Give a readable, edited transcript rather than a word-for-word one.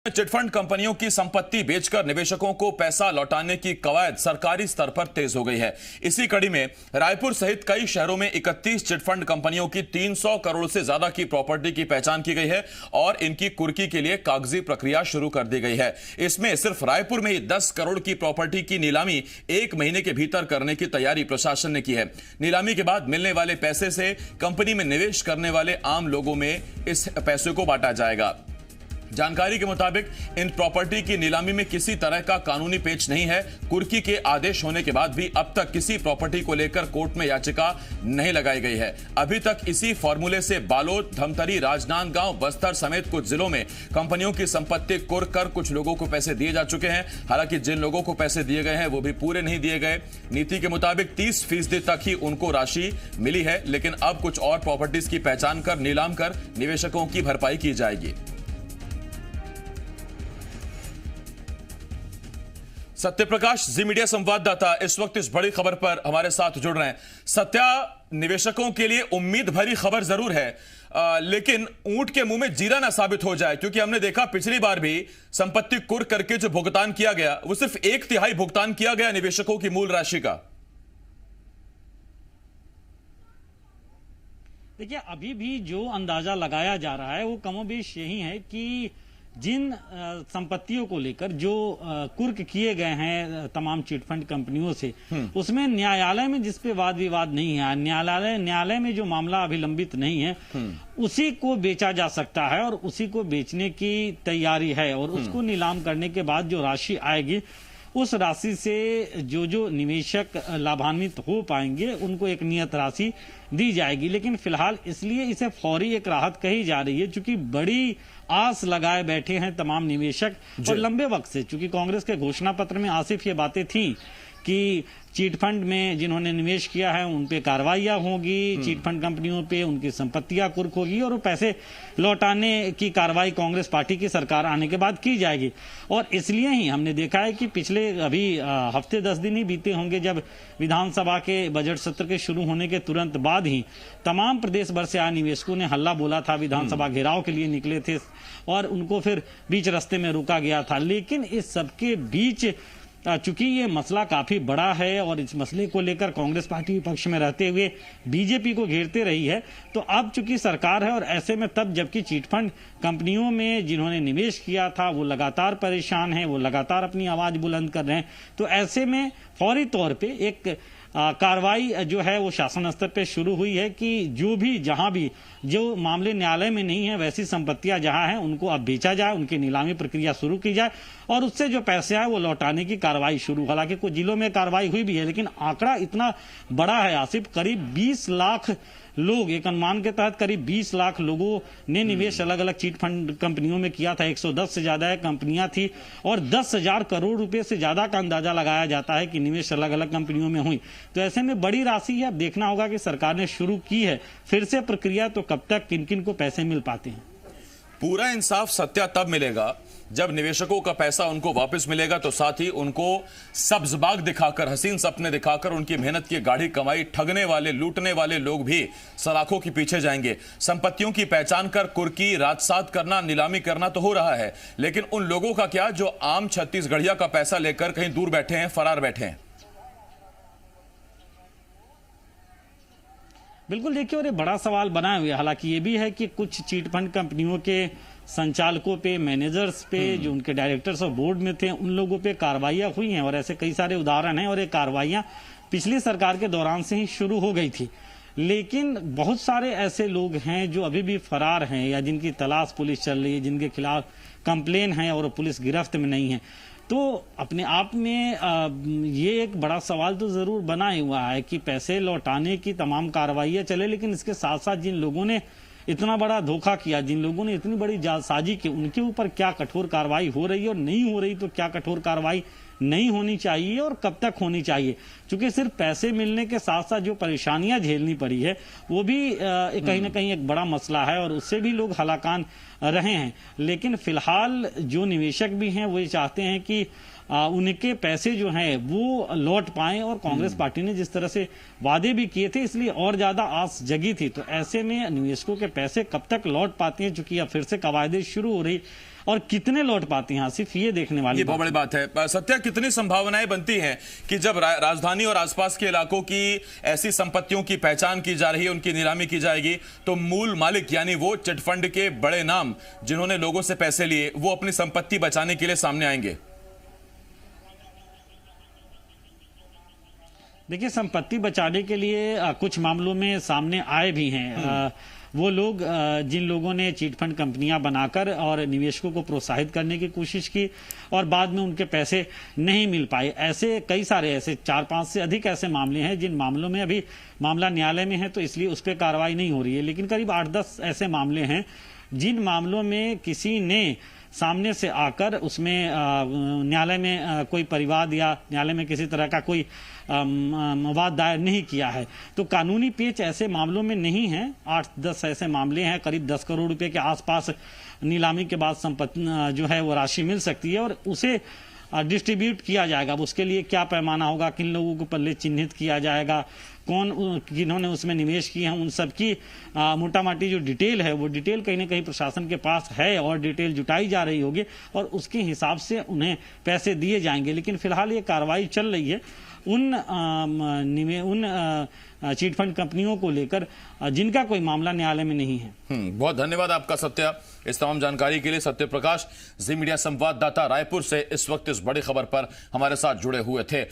Chit fund कंपनियों की संपत्ति बेचकर निवेशकों को पैसा लौटाने की कवायद सरकारी स्तर पर तेज हो गई है। इसी कड़ी में रायपुर सहित कई शहरों में 31 चिटफंड कंपनियों की 300 करोड़ से ज्यादा की प्रॉपर्टी की पहचान की गई है और इनकी कुर्की के लिए कागजी प्रक्रिया शुरू कर दी गई है। इसमें सिर्फ रायपुर में ही 10 करोड़ की प्रॉपर्टी की नीलामी 1 महीने के भीतर करने की तैयारी प्रशासन ने की है। नीलामी के बाद मिलने वाले पैसे से कंपनी में निवेश करने वाले आम लोगों में इस पैसे को बांटा जाएगा। जानकारी के मुताबिक इन प्रॉपर्टी की नीलामी में किसी तरह का कानूनी पेच नहीं है। कुर्की के आदेश होने के बाद भी अब तक किसी प्रॉपर्टी को लेकर कोर्ट में याचिका नहीं लगाई गई है। अभी तक इसी फॉर्मूले से बालोद, धमतरी, राजनांदगांव, बस्तर समेत कुछ जिलों में कंपनियों की संपत्ति कुर्क कर कुछ लोगों को पैसे दिए जा चुके हैं। हालांकि जिन लोगों को पैसे दिए गए हैं वो भी पूरे नहीं दिए गए। नीति के मुताबिक 30% तक ही उनको राशि मिली है, लेकिन अब कुछ और प्रॉपर्टीज की पहचान कर नीलाम कर निवेशकों की भरपाई की जाएगी। सत्यप्रकाश, जी मीडिया संवाददाता, इस वक्त इस बड़ी खबर पर हमारे साथ जुड़ रहे हैं। सत्या, निवेशकों के लिए उम्मीद भरी खबर जरूर है, लेकिन ऊंट के मुंह में जीरा ना साबित हो जाए, क्योंकि हमने देखा पिछली बार भी संपत्ति कुर्क करके जो भुगतान किया गया वो सिर्फ 1/3 भुगतान किया गया निवेशकों की मूल राशि का। देखिए, अभी भी जो अंदाजा लगाया जा रहा है वो कमोबेश यही है कि जिन संपत्तियों को लेकर जो कुर्क किए गए हैं तमाम चिटफंड कंपनियों से, उसमें न्यायालय में जिस पे वाद विवाद नहीं है, न्यायालय में जो मामला अभी लंबित नहीं है, उसी को बेचा जा सकता है और उसी को बेचने की तैयारी है। और उसको नीलाम करने के बाद जो राशि आएगी, उस राशि से जो निवेशक लाभान्वित हो पाएंगे उनको एक नियत राशि दी जाएगी। लेकिन फिलहाल इसलिए इसे फौरी एक राहत कही जा रही है क्योंकि बड़ी आस लगाए बैठे हैं तमाम निवेशक और लंबे वक्त से। चूंकि कांग्रेस के घोषणा पत्र में आसिफ ये बातें थी कि चिटफंड में जिन्होंने निवेश किया है उन पे कार्रवाइयां होगी, चिटफंड कंपनियों पे उनकी संपत्तियां कुर्क होगी और वो पैसे लौटाने की कार्रवाई कांग्रेस पार्टी की सरकार आने के बाद की जाएगी। और इसलिए ही हमने देखा है कि पिछले अभी हफ्ते 10 दिन ही बीते होंगे जब विधानसभा के बजट सत्र के शुरू होने के तुरंत बाद ही तमाम प्रदेश भर से आए निवेशकों ने हल्ला बोला था, विधानसभा घेराव के लिए निकले थे और उनको फिर बीच रास्ते में रोका गया था। लेकिन इस सबके बीच चूंकि ये मसला काफी बड़ा है और इस मसले को लेकर कांग्रेस पार्टी विपक्ष में रहते हुए बीजेपी को घेरते रही है, तो अब चूंकि सरकार है और ऐसे में तब जबकि चिटफंड कंपनियों में जिन्होंने निवेश किया था वो लगातार परेशान हैं, वो लगातार अपनी आवाज बुलंद कर रहे हैं, तो ऐसे में फौरी तौर पे एक कार्रवाई जो है वो शासन स्तर पे शुरू हुई है कि जो भी जहां भी जो मामले न्यायालय में नहीं है वैसी संपत्तियां जहां हैं उनको अब बेचा जाए, उनकी नीलामी प्रक्रिया शुरू की जाए और उससे जो पैसे आए वो लौटाने की कार्रवाई शुरू। हालांकि कुछ जिलों में कार्रवाई हुई भी है, लेकिन आंकड़ा इतना बड़ा है आसिफ, करीब 20 लाख लोग, एक अनुमान के तहत करीब 20 लाख लोगों ने निवेश अलग अलग चिटफंड कंपनियों में किया था। 110 से ज्यादा कंपनियां थी और 10,000 करोड़ रुपए से ज्यादा का अंदाजा लगाया जाता है कि निवेश अलग अलग कंपनियों में हुई। तो ऐसे में बड़ी राशि है। अब देखना होगा कि सरकार ने शुरू की है फिर से प्रक्रिया, तो कब तक किन किन को पैसे मिल पाते हैं। पूरा इंसाफ सत्या तब मिलेगा जब निवेशकों का पैसा उनको वापस मिलेगा, तो साथ ही उनको सब्ज बाग दिखाकर, हसीन सपने दिखाकर उनकी मेहनत की गाढ़ी कमाई ठगने वाले, लूटने वाले लोग भी सलाखों के पीछे जाएंगे। संपत्तियों की पहचान कर कुर्की, राजसात करना, नीलामी करना तो हो रहा है, लेकिन उन लोगों का क्या जो आम छत्तीसगढ़िया का पैसा लेकर कहीं दूर बैठे हैं, फरार बैठे हैं? बिल्कुल, देखिए, और ये बड़ा सवाल बनाए हुए। हालांकि ये भी है कि कुछ चिटफंड कंपनियों के संचालकों पे, मैनेजर्स पे, जो उनके डायरेक्टर्स और बोर्ड में थे, उन लोगों पे कार्रवाइयां हुई हैं और ऐसे कई सारे उदाहरण हैं और ये कार्रवाइयां पिछली सरकार के दौरान से ही शुरू हो गई थी। लेकिन बहुत सारे ऐसे लोग हैं जो अभी भी फरार हैं या जिनकी तलाश पुलिस चल रही है, जिनके खिलाफ कंप्लेन है और पुलिस गिरफ्त में नहीं है। तो अपने आप में ये एक बड़ा सवाल तो जरूर बना ही हुआ है कि पैसे लौटाने की तमाम कार्रवाइयां चले, लेकिन इसके साथ साथ जिन लोगों ने इतना बड़ा धोखा किया, जिन लोगों ने इतनी बड़ी जालसाजी की, उनके ऊपर क्या कठोर कार्रवाई हो रही है और नहीं हो रही, तो क्या कठोर कार्रवाई नहीं होनी चाहिए और कब तक होनी चाहिए। क्योंकि सिर्फ पैसे मिलने के साथ साथ जो परेशानियां झेलनी पड़ी है वो भी कहीं ना कहीं एक बड़ा मसला है और उससे भी लोग हलाकान रहे हैं। लेकिन फिलहाल जो निवेशक भी हैं वो ये चाहते हैं कि उनके पैसे जो हैं वो लौट पाएं और कांग्रेस पार्टी ने जिस तरह से वादे भी किए थे इसलिए और ज्यादा आस जगी थी। तो ऐसे में निवेशकों के पैसे कब तक लौट पाते हैं, चूंकि अब फिर से कवायदें शुरू हो रही और कितने लौट पाते हैं आसिफ, ये देखने वाली ये बहुत बड़ी बात है। सत्या, कितनी संभावनाएं बनती हैं कि जब राजधानी और आसपास के इलाकों की ऐसी संपत्तियों की पहचान की जा रही है, उनकी नीलामी की जाएगी, तो मूल मालिक यानी वो चिटफंड के बड़े नाम जिन्होंने लोगों से पैसे लिए, वो अपनी संपत्ति बचाने के लिए सामने आएंगे? देखिए, संपत्ति बचाने के लिए कुछ मामलों में सामने आए भी हैं। वो लोग जिन लोगों ने चिटफंड कंपनियां बनाकर और निवेशकों को प्रोत्साहित करने की कोशिश की और बाद में उनके पैसे नहीं मिल पाए, ऐसे कई सारे ऐसे 4-5 से अधिक ऐसे मामले हैं जिन मामलों में अभी मामला न्यायालय में है, तो इसलिए उस पर कार्रवाई नहीं हो रही है। लेकिन करीब 8-10 ऐसे मामले हैं जिन मामलों में किसी ने सामने से आकर उसमें न्यायालय में कोई परिवाद या न्यायालय में किसी तरह का कोई मवाद दायर नहीं किया है। तो कानूनी पेच ऐसे मामलों में नहीं है। 8-10 ऐसे मामले हैं, करीब 10 करोड़ रुपए के आसपास नीलामी के बाद संपत्ति जो है वो राशि मिल सकती है और उसे डिस्ट्रीब्यूट किया जाएगा। अब उसके लिए क्या पैमाना होगा, किन लोगों को पहले चिन्हित किया जाएगा, कौन जिन्होंने उसमें निवेश किए हैं, उन सबकी मोटा मोटी जो डिटेल है वो डिटेल कहीं ना कहीं प्रशासन के पास है और डिटेल जुटाई जा रही होगी और उसके हिसाब से उन्हें पैसे दिए जाएंगे। लेकिन फिलहाल ये कार्रवाई चल रही है उन चिटफंड कंपनियों को लेकर जिनका कोई मामला न्यायालय में नहीं है। बहुत धन्यवाद आपका सत्या, इस तमाम जानकारी के लिए। सत्य प्रकाश, जी मीडिया संवाददाता रायपुर से इस वक्त इस बड़ी खबर पर हमारे साथ जुड़े हुए थे।